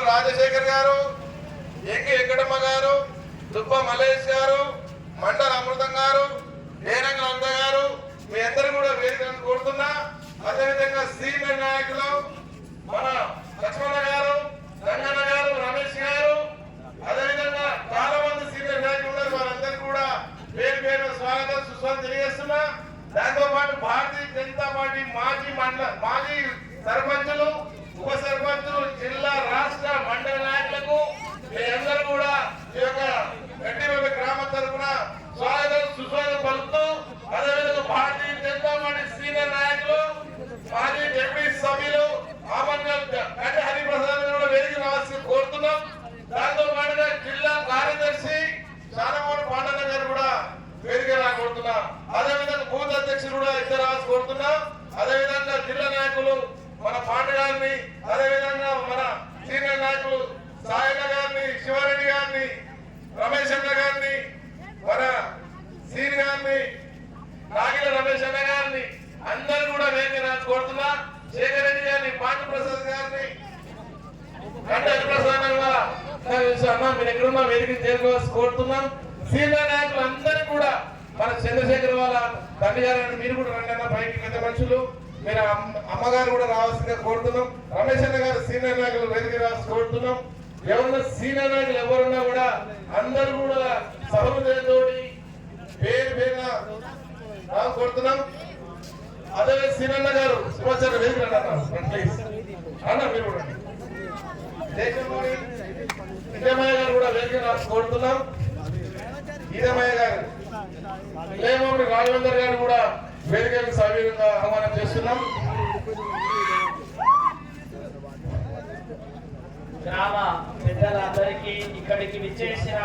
రాజశేఖర్ గారు, ఎంకి వెంకటమ్మ గారు, దుబ్బ మల్లేష్ గారు, మండల అమృతం గారు, ఏనంగ నంద గారు, మీ అందరూ కూడా వేదికలను కోరుతున్నా. అదేవిధంగా సీనియర్ నాయకులు మన లక్ష్మణ గారు, రంగన్న గారు, రమేష్ గారు, అదేవిధంగా చాలా మంది సీనియర్ నాయకులు ఉన్నారు. వారందరికీ కూడా పేరు పేరు స్వాగతం సుస్వాగతం తెలియజేస్తున్నా. దాంతో పాటు భారతీయ జనతా పార్టీ మాజీ సర్పంచులు, ఉప సర్పంచులు, జిల్లా రాష్ట్ర మండల నాయకులకు మీ అందరూ కూడా ఈ యొక్క గట్టిపల్లి గ్రామ తరఫున స్వాగతం సుస్వాగతం పలుకుతూ, అదేవిధంగా భారతీయ జనతా పార్టీ సీనియర్ నాయకులు, మాజీ డిప్యూటీ సభ్యులు గడ్డి హరిప్రసాద్ కూడా వేదిక రావాల్సి కోరుతున్నాం. దాంతో పాటుగా జిల్లా కార్యదర్శి చానమూరి పాండన్న గారు కూడా వేదిక కోరుతున్నా. అదేవిధంగా బూత్ అధ్యక్షులు కూడా ఇద్దరు రావాల్సి కోరుతున్నా. అదేవిధంగా జిల్లా నాయకులు మన పాండ గారిని, అదేవిధంగా మన సీనియర్ నాయకులు సాయన్న గారిని, శివారెడ్డి గారిని, రమేష్ అన్న గారిని, మన సీని గారిని, నాగిల రమేష్ అన్న గారిని అందరూ కూడా వేదిక కోరుతున్నా. శేఖర్ రెడ్డి గారిని, పాండు ప్రసాద్ గారిని, గడ్డి హరిప్రసాద్ అన్న మీరు ఎక్కడున్నా వేదిక చేరుకోవాల్సి కోరుతున్నాం. సీనియర్ నాయకులు అందరూ కూడా మన చంద్రశేఖర్ వాళ్ళ తండ్రి గారు మీరు కూడా రండి అన్న, పైకి పెద్ద మనుషులు మీరు అమ్మగారు కూడా రావాల్సిందిగా కోరుతున్నాం. రమేష్ అన్న గారు సీనియర్ నాయకులు వేదిక రావాల్సి కోరుతున్నాం. ఎవరన్నా సీనియర్ నాయకులు ఎవరున్నా కూడా అందరూ కూడా సహృదయంతోటి పేరు పేరున కోరుతున్నాం. అదే సీనన్న గారు శివాచార్య వేదిక ప్లీజ్ అన్న మీరు కూడా దేశంలోని విజయమయ్య గారు కూడా వేదిక కోరుతున్నాం. ఈదమయ్య గారు, లేమూరి రాజవేందర్ గారు కూడా వేదికలకు సవిధంగా ఆహ్వానం చేస్తున్నాం. గ్రామ పెద్దలందరికీ, ఇక్కడికి విచ్చేసిన